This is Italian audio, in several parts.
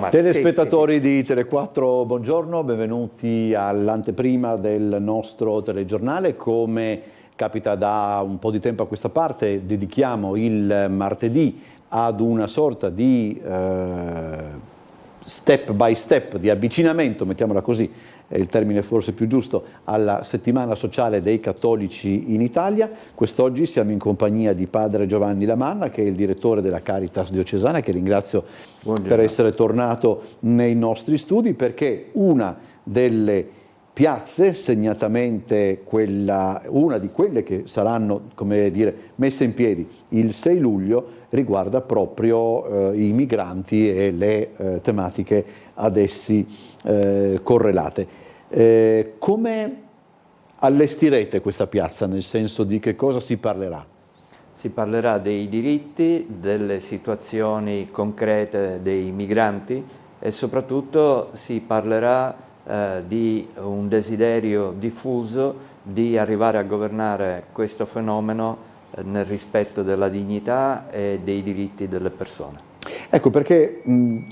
Telespettatori di Tele4, buongiorno, benvenuti all'anteprima del nostro telegiornale. Come capita da un po' di tempo a questa parte, dedichiamo il martedì ad una sorta di step by step, di avvicinamento, mettiamola così, è il termine forse più giusto, alla settimana sociale dei cattolici in Italia. Quest'oggi siamo in compagnia di padre Giovanni Lamanna, che è il direttore della Caritas diocesana, che ringrazio per essere tornato nei nostri studi, perché una delle piazze, segnatamente una di quelle che saranno, come dire, messe in piedi il 6 luglio, riguarda proprio i migranti e le tematiche ad essi correlate. Come allestirete questa piazza, nel senso di che cosa si parlerà? Si parlerà dei diritti, delle situazioni concrete dei migranti e soprattutto si parlerà di un desiderio diffuso di arrivare a governare questo fenomeno nel rispetto della dignità e dei diritti delle persone. Ecco, perché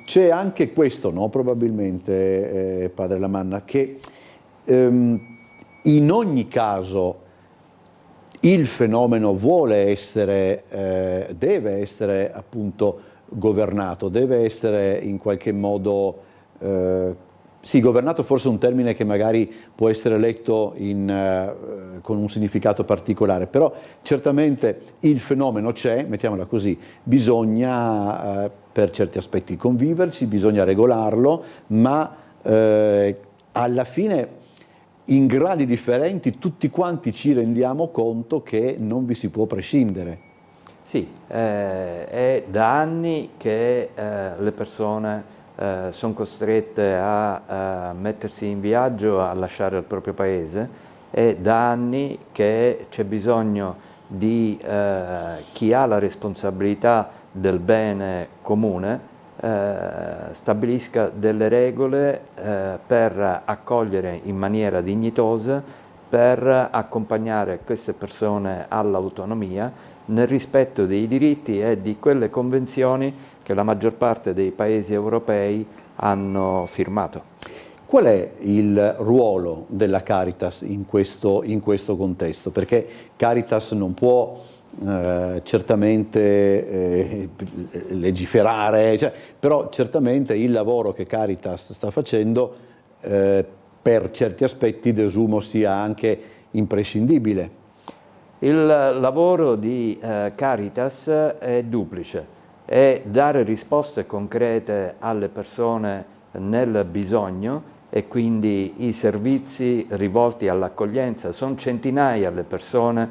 c'è anche questo, no? Probabilmente, padre Lamanna, che in ogni caso il fenomeno deve essere appunto governato, deve essere in qualche modo, sì, governato forse è un termine che magari può essere letto con un significato particolare, però certamente il fenomeno c'è, mettiamola così, bisogna per certi aspetti conviverci, bisogna regolarlo, ma alla fine in gradi differenti tutti quanti ci rendiamo conto che non vi si può prescindere. Sì, è da anni che le persone sono costrette a mettersi in viaggio, a lasciare il proprio paese. È da anni che c'è bisogno di chi ha la responsabilità del bene comune stabilisca delle regole per accogliere in maniera dignitosa, per accompagnare queste persone all'autonomia nel rispetto dei diritti e di quelle convenzioni che la maggior parte dei paesi europei hanno firmato. Qual è il ruolo della Caritas in questo contesto? Perché Caritas non può certamente legiferare, però certamente il lavoro che Caritas sta facendo per certi aspetti desumo sia anche imprescindibile. Il lavoro di Caritas è duplice, è dare risposte concrete alle persone nel bisogno e quindi i servizi rivolti all'accoglienza. Sono centinaia le persone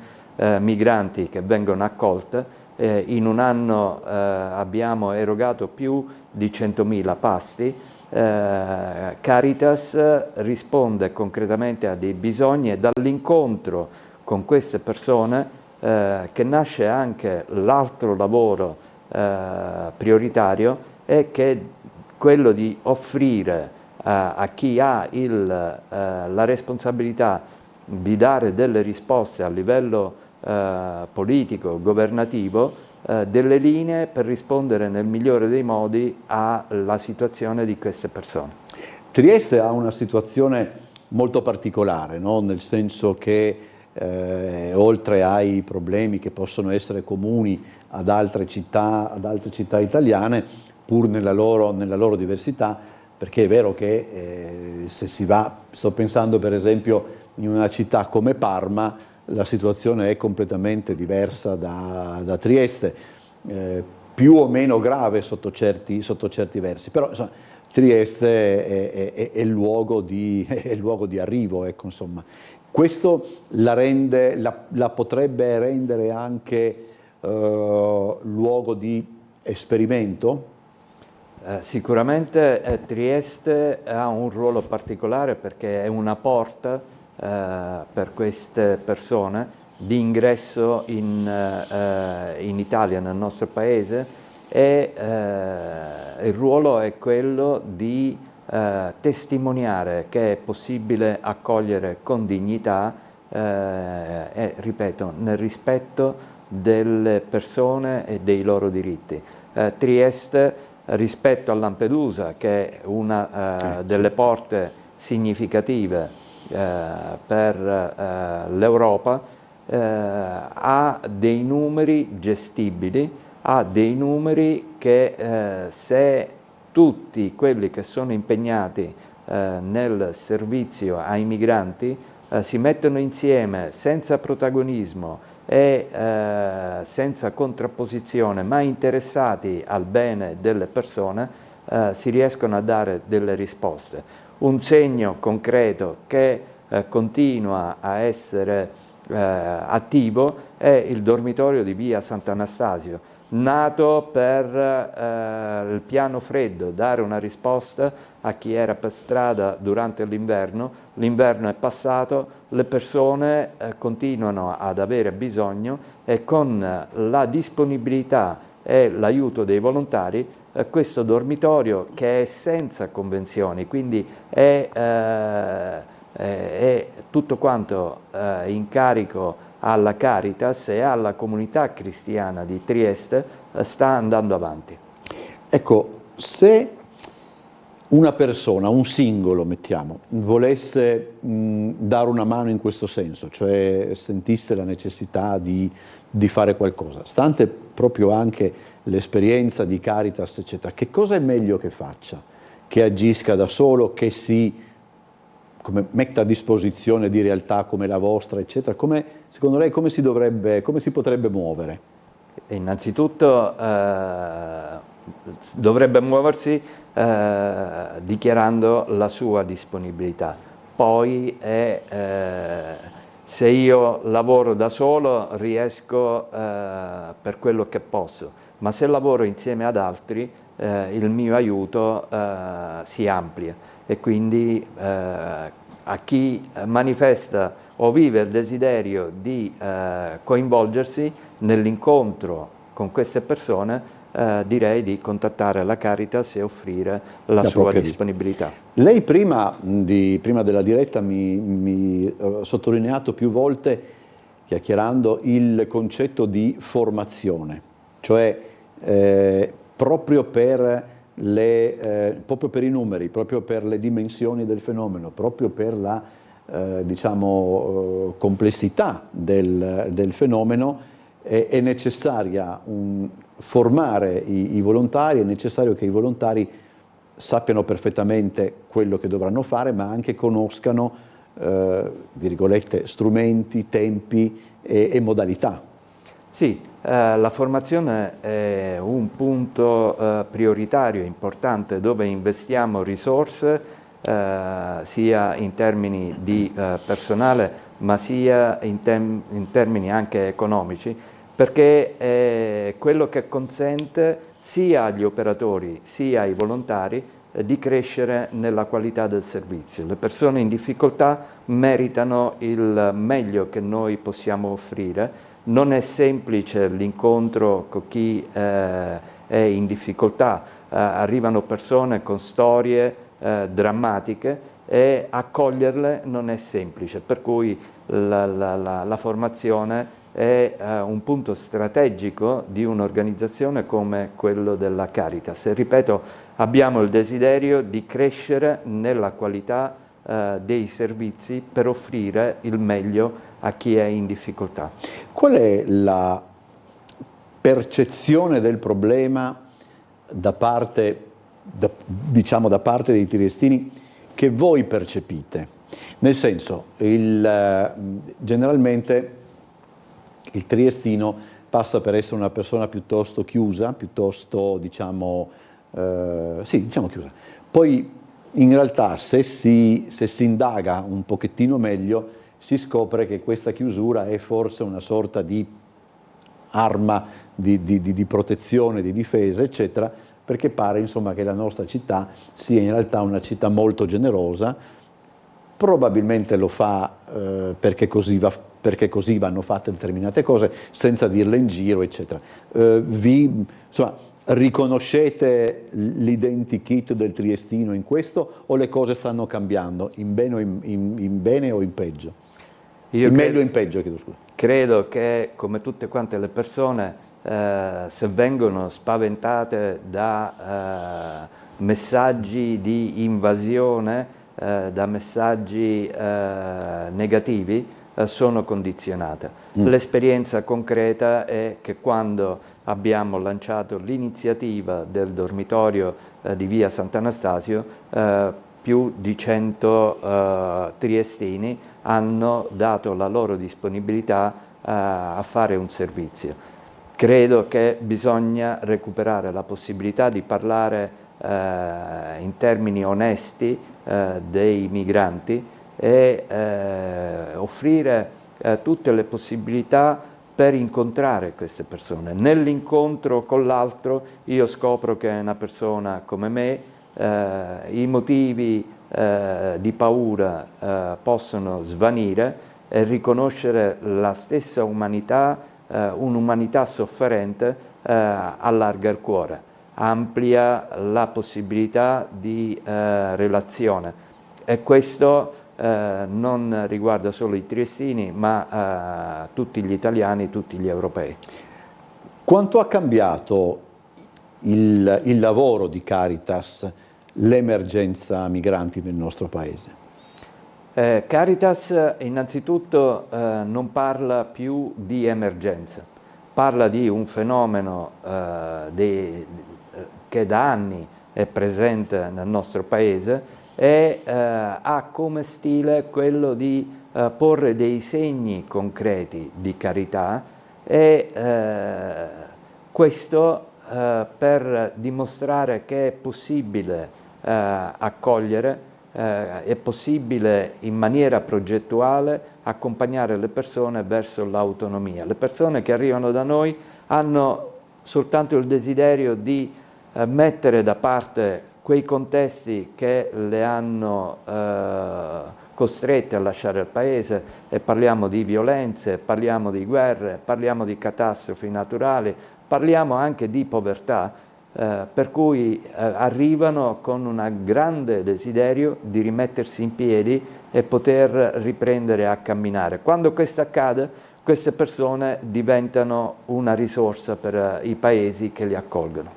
migranti che vengono accolte, in un anno abbiamo erogato più di 100.000 pasti. Caritas risponde concretamente a dei bisogni e dall'incontro con queste persone che nasce anche l'altro lavoro prioritario, è che è quello di offrire a chi ha la responsabilità di dare delle risposte a livello politico, governativo, delle linee per rispondere nel migliore dei modi alla situazione di queste persone. Trieste ha una situazione molto particolare, no? Nel senso che oltre ai problemi che possono essere comuni ad altre città italiane, pur nella loro diversità, perché è vero che se si va, sto pensando per esempio in una città come Parma, la situazione è completamente diversa da Trieste, più o meno grave sotto certi versi, però insomma, Trieste è il luogo di arrivo, ecco, insomma. Questo la potrebbe rendere anche luogo di esperimento? Sicuramente Trieste ha un ruolo particolare perché è una porta per queste persone di ingresso in Italia, nel nostro paese, e il ruolo è quello di testimoniare che è possibile accogliere con dignità e, ripeto, nel rispetto delle persone e dei loro diritti. Trieste, rispetto a Lampedusa, che è una delle porte significative per l'Europa, ha dei numeri gestibili, ha dei numeri che se tutti quelli che sono impegnati nel servizio ai migranti si mettono insieme senza protagonismo e senza contrapposizione, ma interessati al bene delle persone, si riescono a dare delle risposte. Un segno concreto che continua a essere attivo è il dormitorio di via Sant'Anastasio, nato per il piano freddo, dare una risposta a chi era per strada durante l'inverno. L'inverno è passato, le persone continuano ad avere bisogno e con la disponibilità e l'aiuto dei volontari questo dormitorio, che è senza convenzioni, quindi è tutto quanto in carico alla Caritas e alla comunità cristiana di Trieste, sta andando avanti. Ecco, se una persona, un singolo, mettiamo, volesse dare una mano in questo senso, cioè sentisse la necessità di fare qualcosa, stante proprio anche l'esperienza di Caritas, eccetera, che cosa è meglio che faccia? Che agisca da solo, che si metta a disposizione di realtà come la vostra, eccetera? Secondo lei come si potrebbe muovere? Innanzitutto dovrebbe muoversi dichiarando la sua disponibilità. Poi se io lavoro da solo riesco per quello che posso, ma se lavoro insieme ad altri il mio aiuto si amplia, e quindi a chi manifesta o vive il desiderio di coinvolgersi nell'incontro con queste persone, direi di contattare la Caritas e offrire la sua disponibilità. Lei prima della diretta mi ha sottolineato più volte, chiacchierando, il concetto di formazione, cioè proprio per i numeri, proprio per le dimensioni del fenomeno, proprio per la complessità del fenomeno, è necessaria formare i volontari, è necessario che i volontari sappiano perfettamente quello che dovranno fare, ma anche conoscano, virgolette, strumenti, tempi e modalità. Sì, la formazione è un punto prioritario, importante, dove investiamo risorse sia in termini di personale, ma sia in termini anche economici, perché è quello che consente sia agli operatori sia ai volontari di crescere nella qualità del servizio. Le persone in difficoltà meritano il meglio che noi possiamo offrire. Non è semplice l'incontro con chi è in difficoltà, arrivano persone con storie drammatiche e accoglierle non è semplice, per cui la formazione è un punto strategico di un'organizzazione come quello della Caritas. E ripeto, abbiamo il desiderio di crescere nella qualità dei servizi per offrire il meglio a chi è in difficoltà. Qual è la percezione del problema da parte dei triestini che voi percepite? Nel senso, generalmente il triestino passa per essere una persona piuttosto chiusa, piuttosto chiusa. Poi in realtà se si indaga un pochettino meglio si scopre che questa chiusura è forse una sorta di arma di protezione, di difesa, eccetera, perché pare insomma che la nostra città sia in realtà una città molto generosa. Probabilmente lo fa perché così vanno fatte determinate cose, senza dirle in giro, eccetera. Riconoscete l'identikit del triestino in questo, o le cose stanno cambiando in bene o in peggio? In meglio o in peggio, chiedo scusa. Credo che, come tutte quante le persone, se vengono spaventate da messaggi di invasione, da messaggi negativi, sono condizionate. L'esperienza concreta è che quando abbiamo lanciato l'iniziativa del dormitorio di via Sant'Anastasio, più di 100 triestini hanno dato la loro disponibilità a fare un servizio. Credo che bisogna recuperare la possibilità di parlare in termini onesti dei migranti e offrire tutte le possibilità per incontrare queste persone. Nell'incontro con l'altro io scopro che è una persona come me, i motivi di paura possono svanire e riconoscere la stessa umanità, un'umanità sofferente, allarga il cuore, amplia la possibilità di relazione, e questo non riguarda solo i triestini, ma tutti gli italiani, tutti gli europei. Quanto ha cambiato il lavoro di Caritas, l'emergenza migranti nel nostro paese? Caritas innanzitutto non parla più di emergenza, parla di un fenomeno che da anni è presente nel nostro paese e ha come stile quello di porre dei segni concreti di carità, e questo per dimostrare che è possibile accogliere, è possibile in maniera progettuale accompagnare le persone verso l'autonomia. Le persone che arrivano da noi hanno soltanto il desiderio di mettere da parte quei contesti che le hanno costrette a lasciare il paese, e parliamo di violenze, parliamo di guerre, parliamo di catastrofi naturali, parliamo anche di povertà, per cui arrivano con un grande desiderio di rimettersi in piedi e poter riprendere a camminare. Quando questo accade, queste persone diventano una risorsa per i paesi che li accolgono.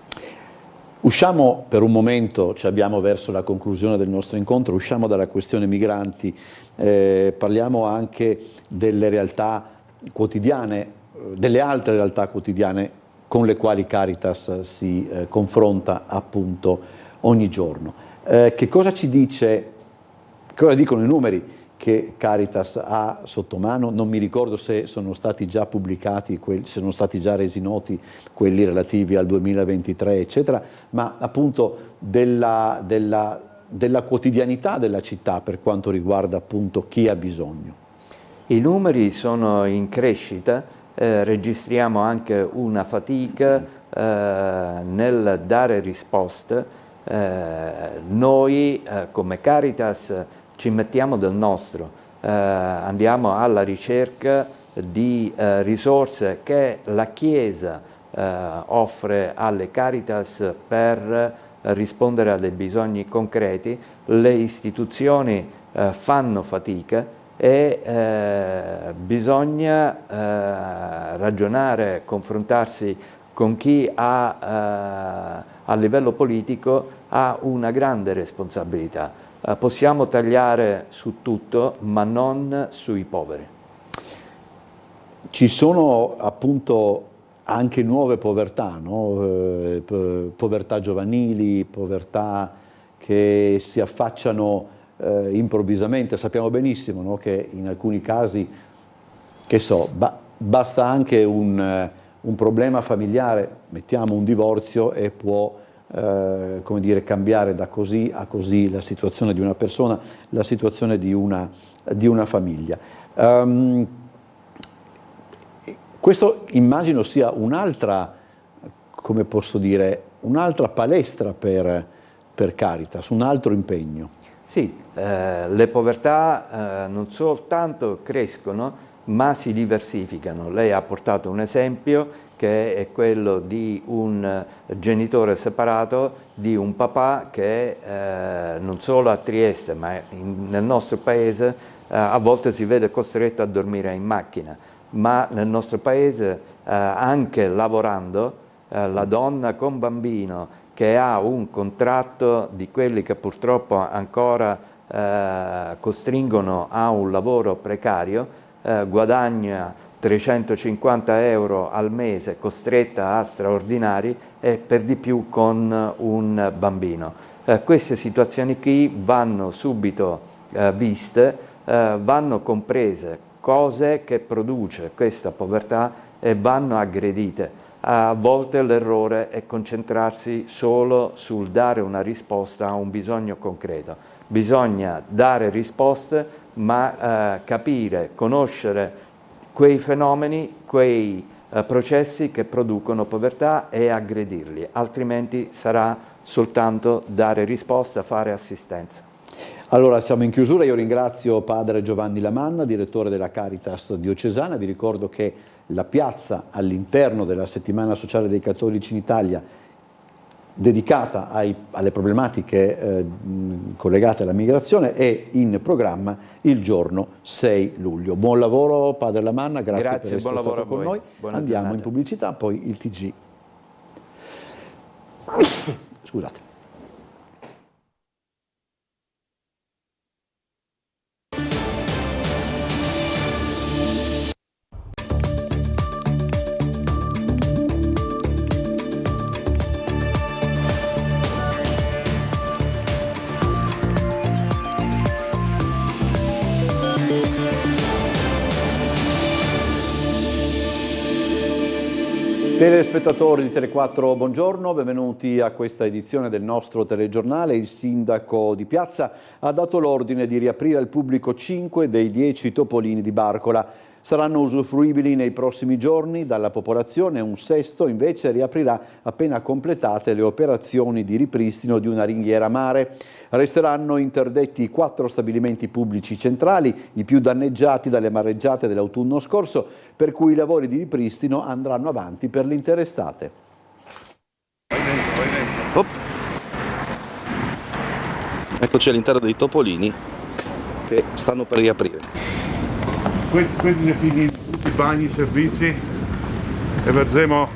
Usciamo per un momento, ci abbiamo verso la conclusione del nostro incontro, usciamo dalla questione migranti, parliamo anche delle realtà quotidiane, delle altre realtà quotidiane con le quali Caritas si confronta appunto ogni giorno. Che cosa ci dice, cosa dicono i numeri che Caritas ha sotto mano? Non mi ricordo se sono stati già pubblicati, se sono stati già resi noti quelli relativi al 2023, eccetera, ma appunto della quotidianità della città per quanto riguarda appunto chi ha bisogno. I numeri sono in crescita, registriamo anche una fatica nel dare risposte. Noi come Caritas ci mettiamo del nostro, andiamo alla ricerca di risorse che la Chiesa offre alle Caritas per rispondere a dei bisogni concreti. Le istituzioni fanno fatica e bisogna ragionare, confrontarsi con chi a livello politico ha una grande responsabilità. Possiamo tagliare su tutto, ma non sui poveri. Ci sono appunto anche nuove povertà, no? Povertà giovanili, povertà che si affacciano improvvisamente. Sappiamo benissimo, no, che in alcuni casi, che so, basta anche un problema familiare, mettiamo un divorzio, e può come dire, cambiare da così a così la situazione di una persona, la situazione di una famiglia. Questo immagino sia un'altra, come posso dire, un'altra palestra per Caritas, un altro impegno. Sì, le povertà non soltanto crescono, ma si diversificano. Lei ha portato un esempio che è quello di un genitore separato, di un papà che non solo a Trieste, ma nel nostro paese a volte si vede costretto a dormire in macchina, ma nel nostro paese anche lavorando la donna con bambino che ha un contratto di quelli che purtroppo ancora costringono a un lavoro precario, guadagna 350 euro al mese, costretta a straordinari e per di più con un bambino. Queste situazioni qui vanno subito viste, vanno comprese cose che produce questa povertà e vanno aggredite. A volte l'errore è concentrarsi solo sul dare una risposta a un bisogno concreto. Bisogna dare risposte, ma capire, conoscere quei fenomeni, quei processi che producono povertà e aggredirli, altrimenti sarà soltanto dare risposta, fare assistenza. Allora siamo in chiusura, io ringrazio Padre Giovanni Lamanna, direttore della Caritas diocesana, vi ricordo che la piazza all'interno della settimana sociale dei cattolici in Italia dedicata alle problematiche collegate alla migrazione è in programma il giorno 6 luglio. Buon lavoro Padre Lamanna, grazie per essere stato con noi. Andiamo giornata. in pubblicità, poi il TG. Scusate. Telespettatori di Tele4, buongiorno, benvenuti a questa edizione del nostro telegiornale. Il sindaco di Piazza ha dato l'ordine di riaprire al pubblico 5 dei 10 topolini di Barcola. Saranno usufruibili nei prossimi giorni dalla popolazione, un sesto invece riaprirà appena completate le operazioni di ripristino di una ringhiera mare. Resteranno interdetti 4 stabilimenti pubblici centrali, i più danneggiati dalle mareggiate dell'autunno scorso, per cui i lavori di ripristino andranno avanti per l'intera estate. Oh. Eccoci all'interno dei topolini che stanno per riaprire. Questi ne finiti tutti i bagni, i servizi e verremo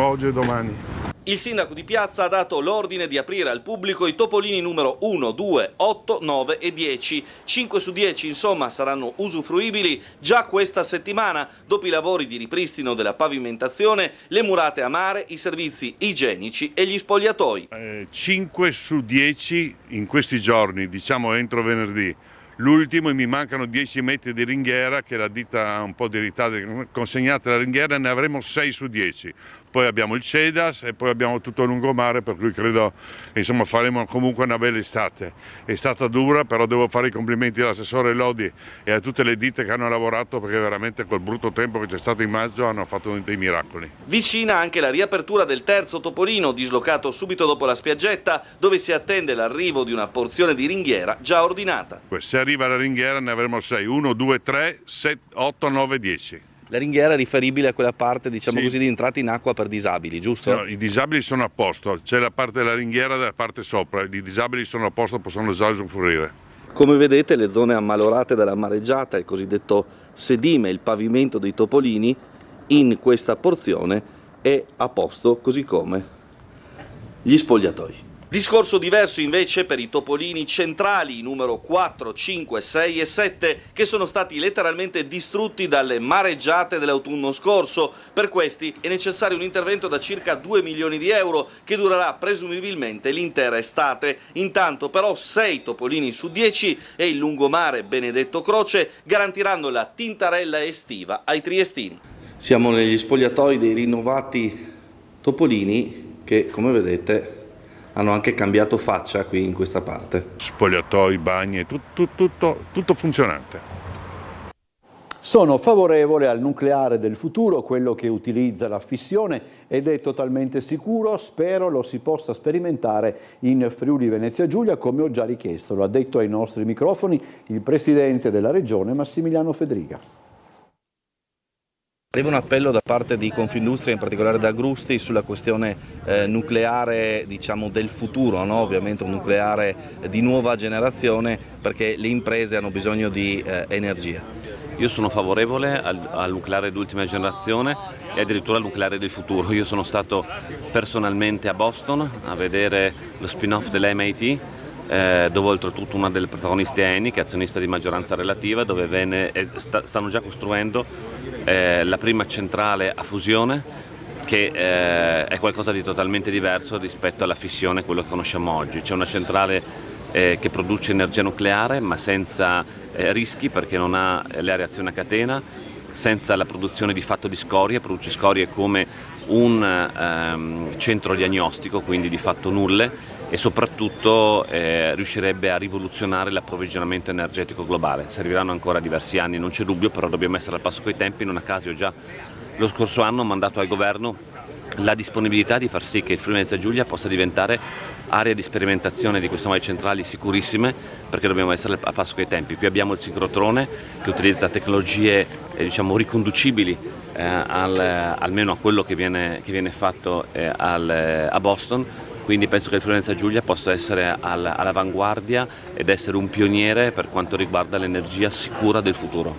oggi e domani. Il sindaco di Piazza ha dato l'ordine di aprire al pubblico i topolini numero 1, 2, 8, 9 e 10. 5 su 10 insomma saranno usufruibili già questa settimana dopo i lavori di ripristino della pavimentazione, le murate a mare, i servizi igienici e gli spogliatoi. 5 su 10 in questi giorni, diciamo entro venerdì. L'ultimo e mi mancano 10 metri di ringhiera che la ditta ha un po' di ritardo, consegnate la ringhiera, ne avremo 6 su 10. Poi abbiamo il CEDAS e poi abbiamo tutto il lungomare, per cui credo insomma faremo comunque una bella estate. È stata dura, però devo fare i complimenti all'assessore Lodi e a tutte le ditte che hanno lavorato, perché veramente col brutto tempo che c'è stato in maggio hanno fatto dei miracoli. Vicina anche la riapertura del terzo topolino, dislocato subito dopo la spiaggetta, dove si attende l'arrivo di una porzione di ringhiera già ordinata. Se arriva la ringhiera ne avremo 6, 1, 2, 3, 7, 8, 9, 10. La ringhiera è riferibile a quella parte, diciamo sì, così, di entrata in acqua per disabili, giusto? No, i disabili sono a posto, c'è la parte della ringhiera dalla parte sopra, i disabili sono a posto, possono già usufruire. Come vedete le zone ammalorate dalla mareggiata, il cosiddetto sedime, il pavimento dei topolini, in questa porzione è a posto, così come gli spogliatoi. Discorso diverso invece per i topolini centrali, numero 4, 5, 6 e 7, che sono stati letteralmente distrutti dalle mareggiate dell'autunno scorso. Per questi è necessario un intervento da circa 2 milioni di euro che durerà presumibilmente l'intera estate. Intanto però 6 topolini su 10 e il lungomare Benedetto Croce garantiranno la tintarella estiva ai triestini. Siamo negli spogliatoi dei rinnovati topolini che, come vedete, hanno anche cambiato faccia qui in questa parte. Spogliatoi, bagni, tutto funzionante. Sono favorevole al nucleare del futuro, quello che utilizza la fissione ed è totalmente sicuro, spero lo si possa sperimentare in Friuli Venezia Giulia come ho già richiesto, lo ha detto ai nostri microfoni il presidente della regione Massimiliano Fedriga. Arriva un appello da parte di Confindustria, in particolare da Agrusti, sulla questione nucleare, diciamo, del futuro, no? Ovviamente un nucleare di nuova generazione, perché le imprese hanno bisogno di energia. Io sono favorevole al nucleare d'ultima generazione e addirittura al nucleare del futuro. Io sono stato personalmente a Boston a vedere lo spin-off dell'MIT, dove oltretutto una delle protagoniste è Eni, che è azionista di maggioranza relativa, dove stanno già costruendo la prima centrale a fusione, che è qualcosa di totalmente diverso rispetto alla fissione, quello che conosciamo oggi. C'è una centrale che produce energia nucleare ma senza rischi, perché non ha le reazioni a catena, senza la produzione di fatto di scorie, produce scorie come un centro diagnostico, quindi di fatto nulle, e soprattutto riuscirebbe a rivoluzionare l'approvvigionamento energetico globale. Serviranno ancora diversi anni, non c'è dubbio, però dobbiamo essere al passo coi tempi. Non a caso io già lo scorso anno ho mandato al governo la disponibilità di far sì che il Friuli Venezia Giulia possa diventare area di sperimentazione di queste nuove centrali sicurissime, perché dobbiamo essere a passo coi tempi. Qui abbiamo il sincrotrone che utilizza tecnologie diciamo riconducibili almeno a quello che viene fatto a Boston. Quindi penso che il Friuli Venezia Giulia possa essere all'avanguardia ed essere un pioniere per quanto riguarda l'energia sicura del futuro.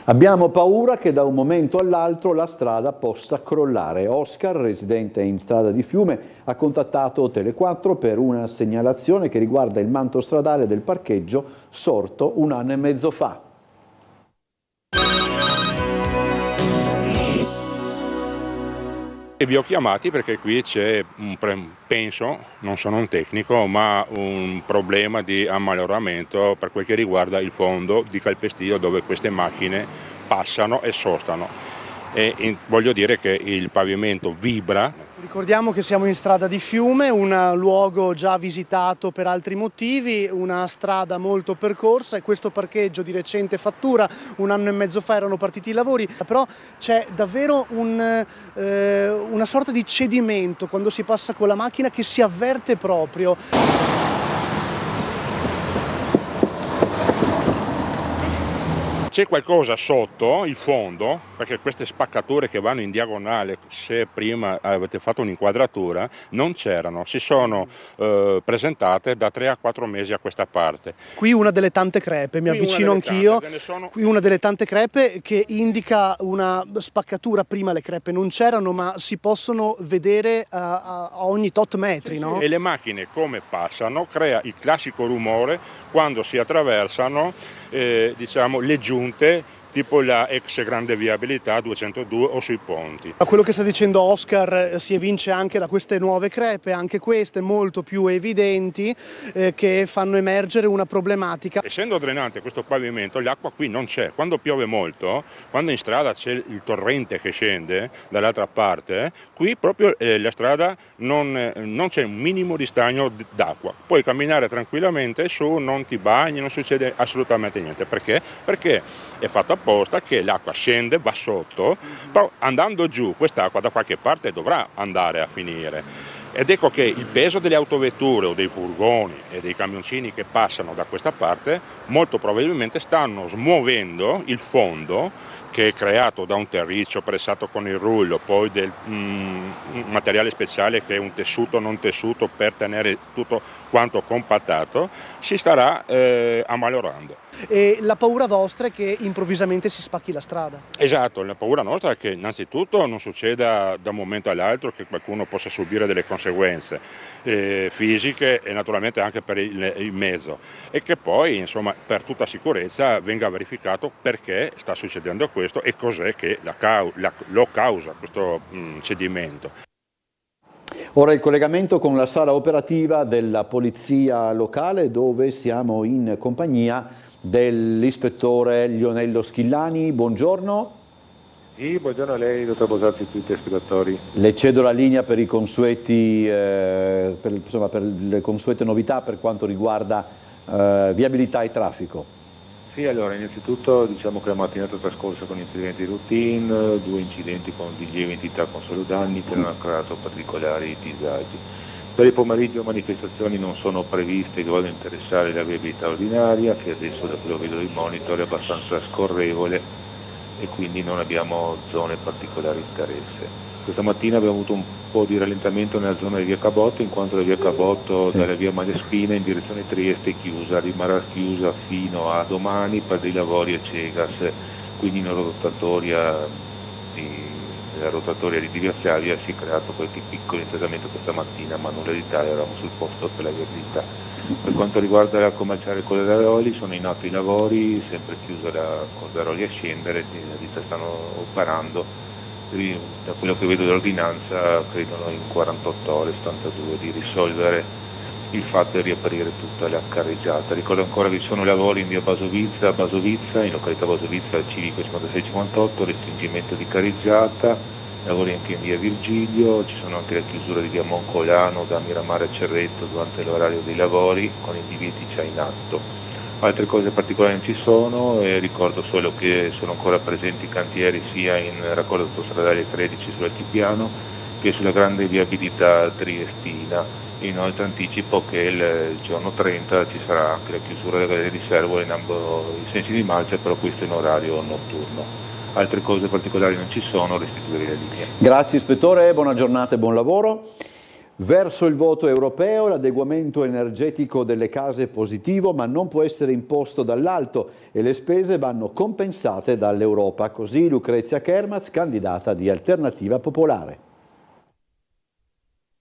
Abbiamo paura che da un momento all'altro la strada possa crollare. Oscar, residente in strada di Fiume, ha contattato Tele4 per una segnalazione che riguarda il manto stradale del parcheggio sorto 1 anno e mezzo fa. E vi ho chiamati perché qui c'è, penso, non sono un tecnico, ma un problema di ammaloramento per quel che riguarda il fondo di calpestio dove queste macchine passano e sostano. E voglio dire che il pavimento vibra. Ricordiamo che siamo in strada di Fiume, un luogo già visitato per altri motivi, una strada molto percorsa, e questo parcheggio di recente fattura, 1 anno e mezzo fa erano partiti i lavori, però c'è davvero una sorta di cedimento quando si passa con la macchina che si avverte proprio. C'è qualcosa sotto il fondo, perché queste spaccature che vanno in diagonale, se prima avete fatto un'inquadratura, non c'erano, si sono presentate da 3 a 4 mesi a questa parte. Qui una delle tante crepe, mi avvicino anch'io, qui una delle tante crepe che indica una spaccatura. Prima le crepe non c'erano, ma si possono vedere a ogni tot metri, no? E le macchine come passano crea il classico rumore quando si attraversano diciamo le giunte, tipo la ex grande viabilità 202 o sui ponti. Da quello che sta dicendo Oscar si evince anche da queste nuove crepe, anche queste molto più evidenti, che fanno emergere una problematica. Essendo drenante questo pavimento, l'acqua qui non c'è. Quando piove molto, quando in strada c'è il torrente che scende dall'altra parte, qui proprio la strada non c'è un minimo di stagno d'acqua. Puoi camminare tranquillamente su, non ti bagni, non succede assolutamente niente. Perché? Perché è fatto apposta che l'acqua scende, va sotto, però andando giù quest'acqua da qualche parte dovrà andare a finire. Ed ecco che il peso delle autovetture o dei furgoni e dei camioncini che passano da questa parte molto probabilmente stanno smuovendo il fondo, che è creato da un terriccio pressato con il rullo, poi del materiale speciale che è un tessuto non tessuto per tenere tutto quanto compattato, si starà ammalorando. E la paura vostra è che improvvisamente si spacchi la strada? Esatto, la paura nostra è che innanzitutto non succeda da un momento all'altro che qualcuno possa subire delle conseguenze fisiche e naturalmente anche per il mezzo, e che poi insomma per tutta sicurezza venga verificato perché sta succedendo questo e cos'è che lo causa questo cedimento. Ora il collegamento con la sala operativa della polizia locale, dove siamo in compagnia dell'ispettore Lionello Schillani. Buongiorno. Sì, buongiorno a lei, dottor Bosazzi e tutti gli spettatori. Le cedo la linea per i consueti, per le consuete novità per quanto riguarda viabilità e traffico. Sì, allora innanzitutto diciamo che la mattinata è trascorsa con incidenti di routine, 2 incidenti con di lieve entità con solo danni che non hanno creato particolari disagi. Per il pomeriggio manifestazioni non sono previste che vogliono interessare la viabilità ordinaria, che adesso da quello che vedo dei monitor è abbastanza scorrevole e quindi non abbiamo zone particolari di interesse. Questa mattina abbiamo avuto un po' di rallentamento nella zona di via Cabotto, in quanto la via Cabotto dalla via Malespina in direzione Trieste è chiusa, rimarrà chiusa fino a domani per dei lavori a Cegas, quindi nella rotatoria di via Flavia si è creato qualche piccolo intasamento questa mattina, ma nulla di tale, eravamo sul posto per la viabilità. Per quanto riguarda la commerciale Coldaroli, sono in atto i lavori, sempre chiusa la Coldaroli a scendere, le ditte stanno operando. Da quello che vedo dall'ordinanza credono in 48 ore, 72 di risolvere il fatto di riaprire tutta la carreggiata. Ricordo ancora che ci sono lavori in via Basovizza, in località Basovizza, civico 56-58, restringimento di carreggiata, lavori anche in via Virgilio, ci sono anche le chiusure di via Moncolano da Miramare a Cerreto durante l'orario dei lavori con i divieti già in atto. Altre cose particolari non ci sono, ricordo solo che sono ancora presenti cantieri sia in raccordo autostradale 13 sull'altipiano che sulla grande viabilità triestina. Inoltre anticipo che il giorno 30 ci sarà anche la chiusura delle gallerie di Servola in ambo i sensi di marcia, però questo in orario notturno. Altre cose particolari non ci sono, restituire la linea. Grazie ispettore, buona giornata e buon lavoro. Verso il voto europeo l'adeguamento energetico delle case è positivo, ma non può essere imposto dall'alto e le spese vanno compensate dall'Europa. Così Lucrezia Kermaz, candidata di Alternativa Popolare.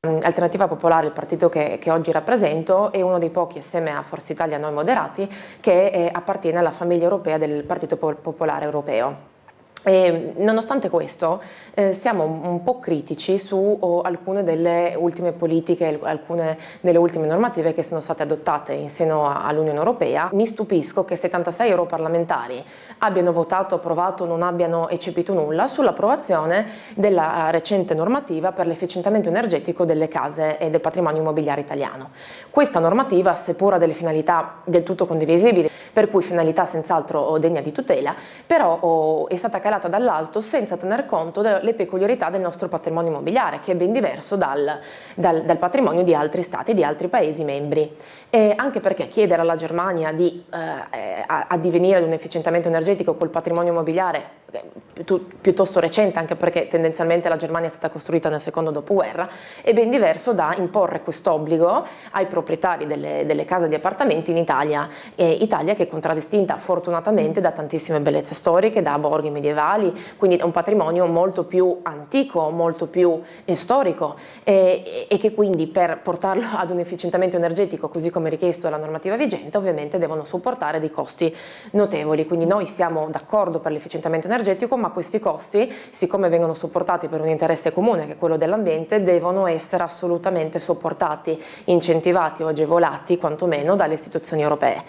Alternativa Popolare, il partito che oggi rappresento, è uno dei pochi, assieme a Forza Italia Noi Moderati, che appartiene alla famiglia europea del Partito Popolare Europeo. E nonostante questo siamo un po' critici su alcune delle ultime politiche, alcune delle ultime normative che sono state adottate in seno all'Unione Europea. Mi stupisco che 76 europarlamentari abbiano votato, approvato, non abbiano eccepito nulla sull'approvazione della recente normativa per l'efficientamento energetico delle case e del patrimonio immobiliare italiano. Questa normativa, seppur ha delle finalità del tutto condivisibili, per cui finalità senz'altro degna di tutela, però è stata calata dall'alto senza tener conto delle peculiarità del nostro patrimonio immobiliare, che è ben diverso dal patrimonio di altri stati, di altri paesi membri. E anche perché chiedere alla Germania di addivenire ad un efficientamento energetico col patrimonio immobiliare piuttosto recente, anche perché tendenzialmente la Germania è stata costruita nel secondo dopoguerra, è ben diverso da imporre quest'obbligo ai proprietari delle case di appartamenti in Italia. Italia che è contraddistinta fortunatamente da tantissime bellezze storiche, da borghi medievali, quindi è un patrimonio molto più antico, molto più storico e che quindi per portarlo ad un efficientamento energetico così come richiesto dalla normativa vigente ovviamente devono sopportare dei costi notevoli. Quindi noi siamo d'accordo per l'efficientamento energetico, ma questi costi, siccome vengono sopportati per un interesse comune che è quello dell'ambiente, devono essere assolutamente sopportati, incentivati o agevolati quantomeno dalle istituzioni europee.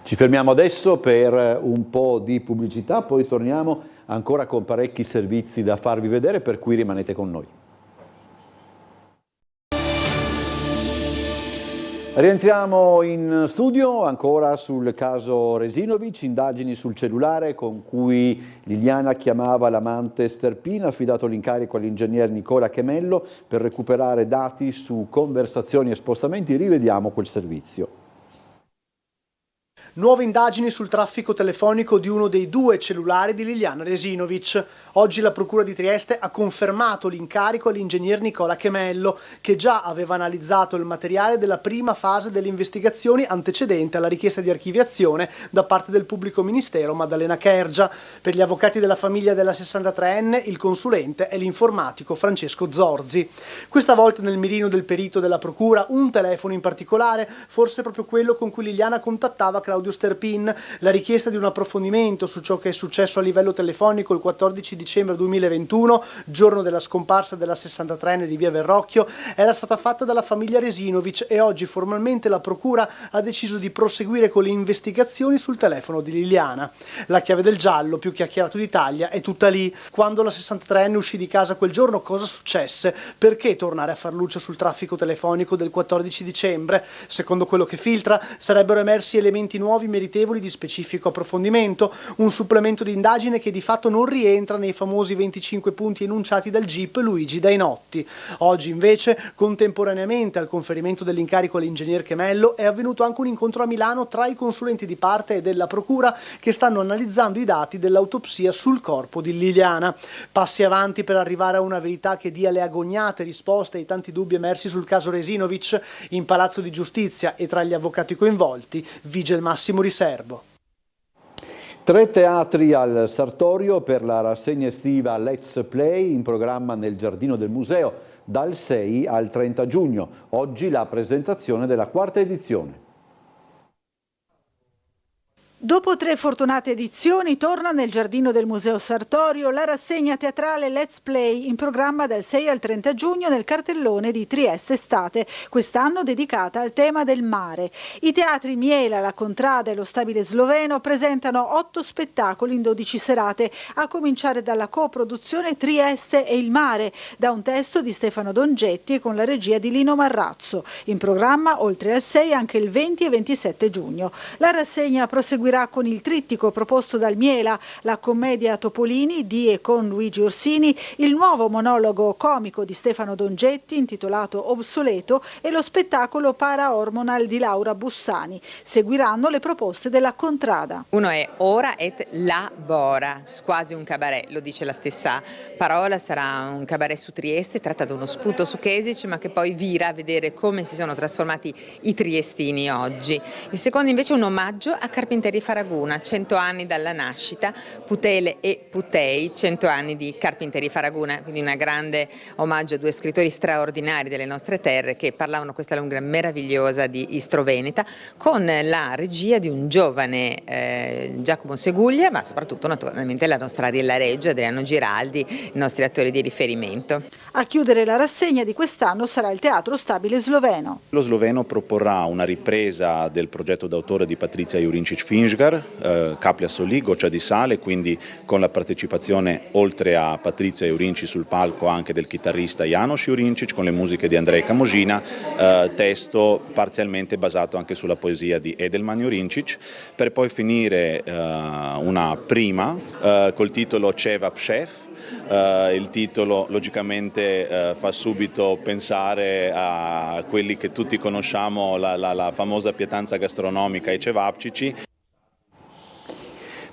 Ci fermiamo adesso per un po' di pubblicità, poi torniamo ancora con parecchi servizi da farvi vedere, per cui rimanete con noi. Rientriamo in studio ancora sul caso Resinovic, indagini sul cellulare con cui Liliana chiamava l'amante Sterpin, ha affidato l'incarico all'ingegner Nicola Chemello per recuperare dati su conversazioni e spostamenti. Rivediamo quel servizio. Nuove indagini sul traffico telefonico di uno dei due cellulari di Liliana Resinovic. Oggi la Procura di Trieste ha confermato l'incarico all'ingegner Nicola Chemello, che già aveva analizzato il materiale della prima fase delle investigazioni antecedente alla richiesta di archiviazione da parte del pubblico ministero Maddalena Kergia. Per gli avvocati della famiglia della 63enne, il consulente è l'informatico Francesco Zorzi. Questa volta nel mirino del perito della Procura un telefono in particolare, forse proprio quello con cui Liliana contattava Claudio Sterpin. La richiesta di un approfondimento su ciò che è successo a livello telefonico il 14 dicembre 2021, giorno della scomparsa della 63enne di via Verrocchio, era stata fatta dalla famiglia Resinovic e oggi formalmente la Procura ha deciso di proseguire con le investigazioni sul telefono di Liliana. La chiave del giallo, più chiacchierato d'Italia, è tutta lì. Quando la 63enne uscì di casa quel giorno, cosa successe? Perché tornare a far luce sul traffico telefonico del 14 dicembre? Secondo quello che filtra, sarebbero emersi elementi nuovi nuovi meritevoli di specifico approfondimento, un supplemento di indagine che di fatto non rientra nei famosi 25 punti enunciati dal GIP Luigi Dainotti. Oggi invece, contemporaneamente al conferimento dell'incarico all'ingegner Chemello, è avvenuto anche un incontro a Milano tra i consulenti di parte e della Procura che stanno analizzando i dati dell'autopsia sul corpo di Liliana. Passi avanti per arrivare a una verità che dia le agognate risposte ai tanti dubbi emersi sul caso Resinovic. In Palazzo di Giustizia e tra gli avvocati coinvolti vige il massimo riservo. 3 teatri al Sartorio per la rassegna estiva Let's Play in programma nel Giardino del Museo dal 6 al 30 giugno. Oggi la presentazione della 4ª edizione. Dopo 3 fortunate edizioni torna nel Giardino del Museo Sartorio la rassegna teatrale Let's Play in programma dal 6 al 30 giugno nel cartellone di Trieste Estate, quest'anno dedicata al tema del mare. I teatri Miela, la Contrada e lo Stabile Sloveno presentano 8 spettacoli in 12 serate, a cominciare dalla coproduzione Trieste e il mare, da un testo di Stefano Dongetti e con la regia di Lino Marrazzo. In programma oltre al 6 anche il 20 e 27 giugno. La rassegna proseguirà con il trittico proposto dal Miela, la commedia Topolini di e con Luigi Orsini, il nuovo monologo comico di Stefano Dongetti intitolato Obsoleto e lo spettacolo Para-Hormonal di Laura Bussani. Seguiranno le proposte della Contrada. Uno è Ora et labora, quasi un cabaret, lo dice la stessa parola, sarà un cabaret su Trieste, tratta da uno spunto su Kesic ma che poi vira a vedere come si sono trasformati i triestini oggi. Il secondo invece è un omaggio a Carpentieri Faraguna, 100 anni dalla nascita, Putele e Putei, 100 anni di Carpentieri Faraguna, quindi un grande omaggio a 2 scrittori straordinari delle nostre terre che parlavano questa lunga meravigliosa di Istro-Veneta, con la regia di un giovane Giacomo Seguglia, ma soprattutto naturalmente la nostra Ariella Reggio, Adriano Giraldi, i nostri attori di riferimento. A chiudere la rassegna di quest'anno sarà il Teatro Stabile Sloveno. Lo sloveno proporrà una ripresa del progetto d'autore di Patrizia Jurincic-Finžgar, Kaplja soli, Goccia di sale, quindi con la partecipazione oltre a Patrizia Jurincic sul palco anche del chitarrista János Jurincic con le musiche di Andrej Kamosina, testo parzialmente basato anche sulla poesia di Edelman Jurincic, per poi finire una prima col titolo Ceva Pšev. Il titolo logicamente fa subito pensare a quelli che tutti conosciamo, la famosa pietanza gastronomica, i cevapcici.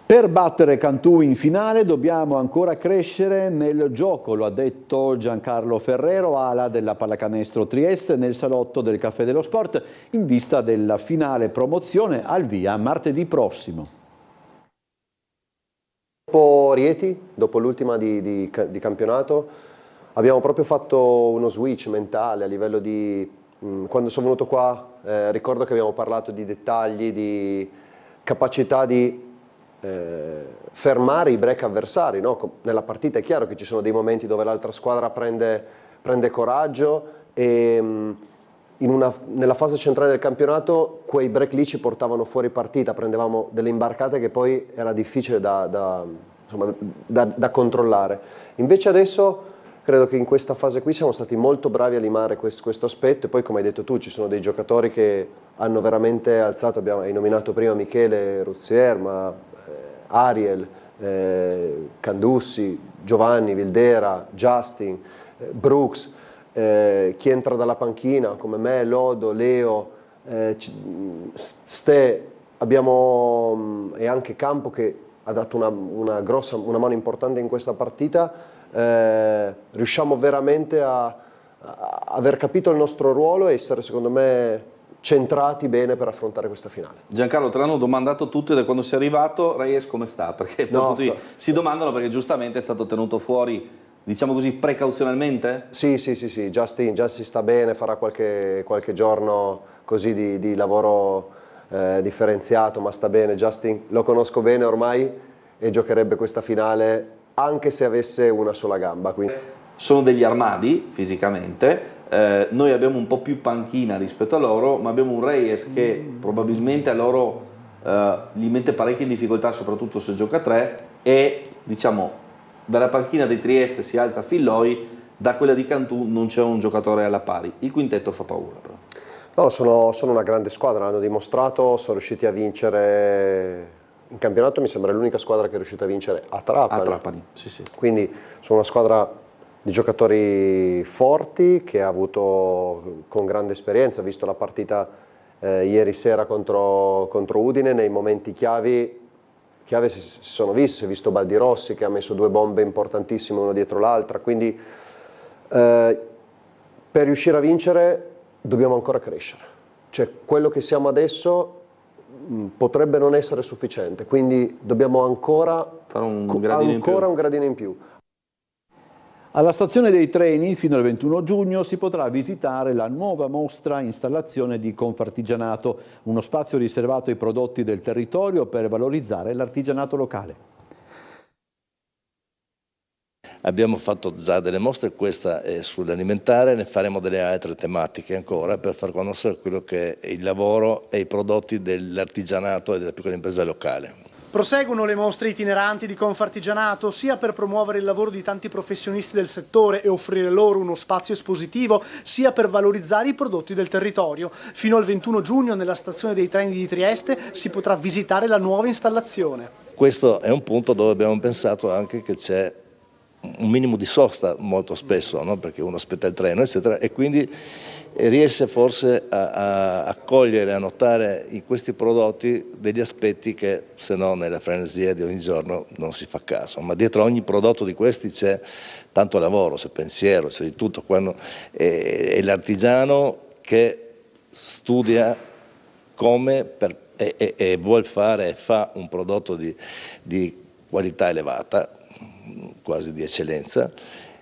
Per battere Cantù in finale dobbiamo ancora crescere nel gioco, lo ha detto Giancarlo Ferrero, ala della Pallacanestro Trieste, nel salotto del Caffè dello Sport, in vista della finale promozione al via martedì prossimo. Dopo Rieti, dopo l'ultima di campionato, abbiamo proprio fatto uno switch mentale a livello di... Quando sono venuto qua ricordo che abbiamo parlato di dettagli, di capacità di fermare i break avversari, no? Nella partita è chiaro che ci sono dei momenti dove l'altra squadra prende coraggio e nella fase centrale del campionato quei break lì ci portavano fuori partita, prendevamo delle imbarcate che poi era difficile da controllare. Invece adesso credo che in questa fase qui siamo stati molto bravi a limare questo aspetto e poi, come hai detto tu, ci sono dei giocatori che hanno veramente alzato, hai nominato prima Michele Ruzier, ma Ariel, Candussi, Giovanni, Vildera, Justin, Brooks, chi entra dalla panchina come me, Lodo, Leo, Ste, abbiamo e anche Campo che ha dato una mano importante in questa partita. Riusciamo veramente a aver capito il nostro ruolo e essere, secondo me, centrati bene per affrontare questa finale. Giancarlo, te l'hanno domandato tutti da quando sei arrivato, Reyes come sta? Perché tutti si domandano perché giustamente è stato tenuto fuori, diciamo così, precauzionalmente? Sì, Justin sta bene, farà qualche giorno così di lavoro differenziato, ma sta bene. Justin lo conosco bene ormai e giocherebbe questa finale anche se avesse una sola gamba. Quindi. Sono degli armadi fisicamente, noi abbiamo un po' più panchina rispetto a loro, ma abbiamo un Reyes che probabilmente a loro gli mette parecchie in difficoltà, soprattutto se gioca a 3, e diciamo dalla panchina di Trieste si alza Filloi, da quella di Cantù non c'è un giocatore alla pari. Il quintetto fa paura però. No, sono una grande squadra, l'hanno dimostrato, sono riusciti a vincere in campionato, mi sembra l'unica squadra che è riuscita a vincere a Trapani. A Trapani, sì, sì. Quindi sono una squadra di giocatori forti che ha avuto con grande esperienza, visto la partita ieri sera contro Udine, nei momenti chiave si sono visti, si è visto Baldirossi che ha messo 2 bombe importantissime una dietro l'altra, quindi per riuscire a vincere dobbiamo ancora crescere, cioè quello che siamo adesso potrebbe non essere sufficiente, quindi dobbiamo ancora fare un gradino in più. Alla stazione dei treni fino al 21 giugno si potrà visitare la nuova mostra installazione di Confartigianato, uno spazio riservato ai prodotti del territorio per valorizzare l'artigianato locale. Abbiamo fatto già delle mostre, questa è sull'alimentare, ne faremo delle altre tematiche ancora per far conoscere quello che è il lavoro e i prodotti dell'artigianato e della piccola impresa locale. Proseguono le mostre itineranti di Confartigianato sia per promuovere il lavoro di tanti professionisti del settore e offrire loro uno spazio espositivo, sia per valorizzare i prodotti del territorio. Fino al 21 giugno nella stazione dei treni di Trieste si potrà visitare la nuova installazione. Questo è un punto dove abbiamo pensato anche che c'è un minimo di sosta molto spesso, no? Perché uno aspetta il treno eccetera, e quindi riesce forse a cogliere, a notare in questi prodotti degli aspetti che se no nella frenesia di ogni giorno non si fa caso, ma dietro ogni prodotto di questi c'è tanto lavoro, c'è pensiero, c'è di tutto, è l'artigiano che studia come e vuol fare e fa un prodotto di qualità elevata, quasi di eccellenza,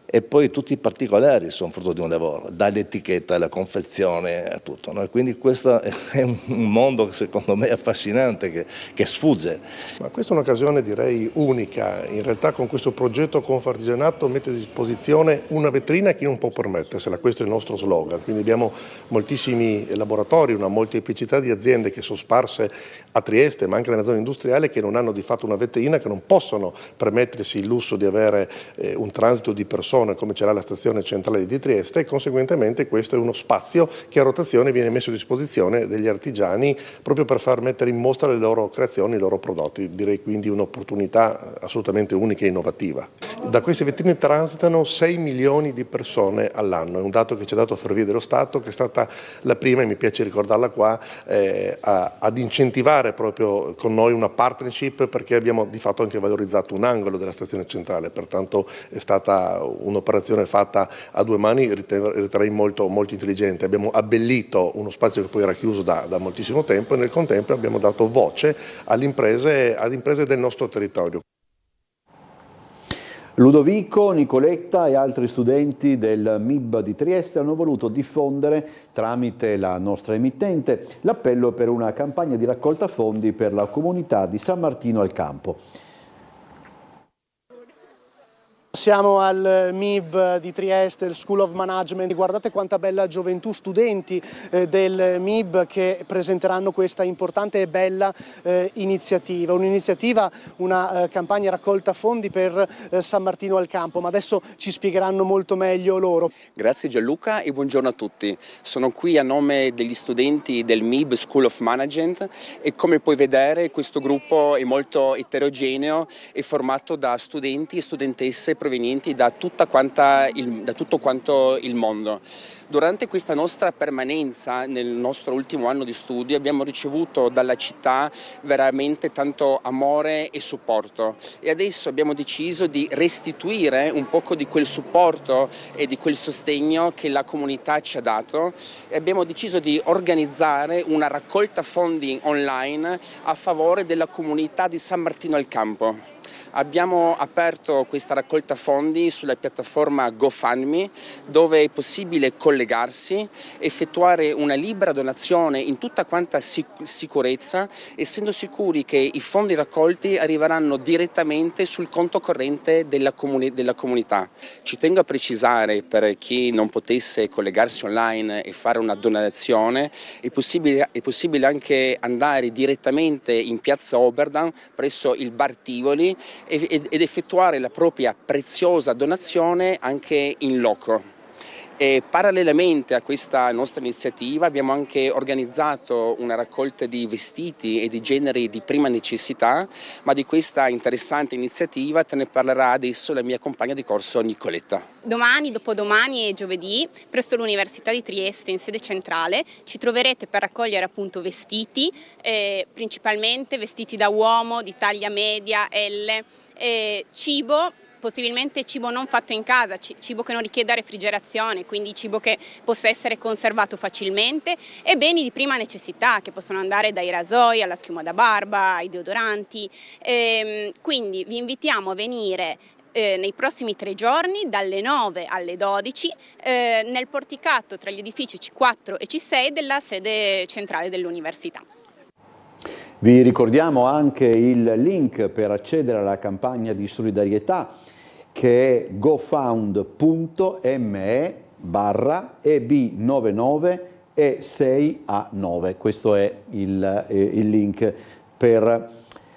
e poi tutti i particolari sono frutto di un lavoro, dall'etichetta alla confezione a tutto, no? E quindi questo è un mondo secondo me affascinante che sfugge. Ma questa è un'occasione direi unica, in realtà con questo progetto Confartigianato mette a disposizione una vetrina che non può permettersela, questo è il nostro slogan, quindi abbiamo moltissimi laboratori, una molteplicità di aziende che sono sparse a Trieste ma anche nella zona industriale che non hanno di fatto una vetrina, che non possono permettersi il lusso di avere un transito di persone come ce l'ha la stazione centrale di Trieste, e conseguentemente questo è uno spazio che a rotazione viene messo a disposizione degli artigiani proprio per far mettere in mostra le loro creazioni, i loro prodotti, direi quindi un'opportunità assolutamente unica e innovativa. Da queste vetrine transitano 6 milioni di persone all'anno, è un dato che ci ha dato Ferrovie dello Stato, che è stata la prima, e mi piace ricordarla qua, ad incentivare proprio con noi una partnership, perché abbiamo di fatto anche valorizzato un angolo della stazione centrale, pertanto è stata un'operazione fatta a 2 mani, riterrei molto, molto intelligente. Abbiamo abbellito uno spazio che poi era chiuso da moltissimo tempo e nel contempo abbiamo dato voce alle imprese del nostro territorio. Ludovico, Nicoletta e altri studenti del MIB di Trieste hanno voluto diffondere, tramite la nostra emittente, l'appello per una campagna di raccolta fondi per la comunità di San Martino al Campo. Siamo al MIB di Trieste, il School of Management. Guardate quanta bella gioventù, studenti del MIB che presenteranno questa importante e bella iniziativa. Un'iniziativa, una campagna raccolta fondi per San Martino al Campo, ma adesso ci spiegheranno molto meglio loro. Grazie Gianluca e buongiorno a tutti. Sono qui a nome degli studenti del MIB School of Management e come puoi vedere questo gruppo è molto eterogeneo, è formato da studenti e studentesse provenienti da tutto quanto il mondo. Durante questa nostra permanenza nel nostro ultimo anno di studio abbiamo ricevuto dalla città veramente tanto amore e supporto e adesso abbiamo deciso di restituire un poco di quel supporto e di quel sostegno che la comunità ci ha dato e abbiamo deciso di organizzare una raccolta fondi online a favore della comunità di San Martino al Campo. Abbiamo aperto questa raccolta fondi sulla piattaforma GoFundMe, dove è possibile collegarsi, effettuare una libera donazione in tutta quanta sicurezza, essendo sicuri che i fondi raccolti arriveranno direttamente sul conto corrente della comunità. Ci tengo a precisare, per chi non potesse collegarsi online e fare una donazione, è possibile anche andare direttamente in piazza Oberdan presso il Bar Tivoli ed effettuare la propria preziosa donazione anche in loco. E parallelamente a questa nostra iniziativa abbiamo anche organizzato una raccolta di vestiti e di generi di prima necessità, ma di questa interessante iniziativa te ne parlerà adesso la mia compagna di corso Nicoletta. Domani, dopodomani e giovedì presso l'Università di Trieste in sede centrale ci troverete per raccogliere appunto vestiti, principalmente vestiti da uomo di taglia media, L, cibo, possibilmente cibo non fatto in casa, cibo che non richieda refrigerazione, quindi cibo che possa essere conservato facilmente, e beni di prima necessità che possono andare dai rasoi alla schiuma da barba, ai deodoranti. Quindi vi invitiamo a venire nei prossimi 3 giorni dalle 9 alle 12 nel porticato tra gli edifici C4 e C6 della sede centrale dell'università. Vi ricordiamo anche il link per accedere alla campagna di solidarietà, che è gofound.me/EB99E6A9. Questo è il link per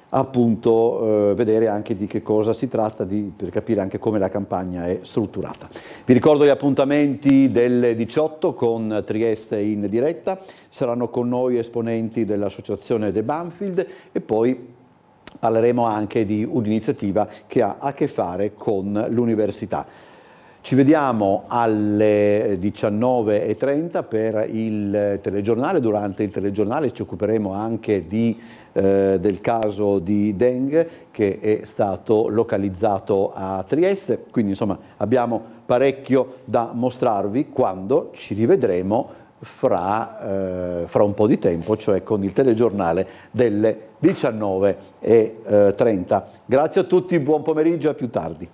appunto vedere anche di che cosa si tratta, per capire anche come la campagna è strutturata. Vi ricordo gli appuntamenti delle 18 con Trieste in diretta, saranno con noi esponenti dell'associazione De Banfield e poi parleremo anche di un'iniziativa che ha a che fare con l'università. Ci vediamo alle 19:30 per il telegiornale. Durante il telegiornale ci occuperemo anche del caso di dengue che è stato localizzato a Trieste, quindi insomma abbiamo parecchio da mostrarvi quando ci rivedremo fra un po' di tempo, cioè con il telegiornale delle 19:30. Grazie a tutti, buon pomeriggio e a più tardi.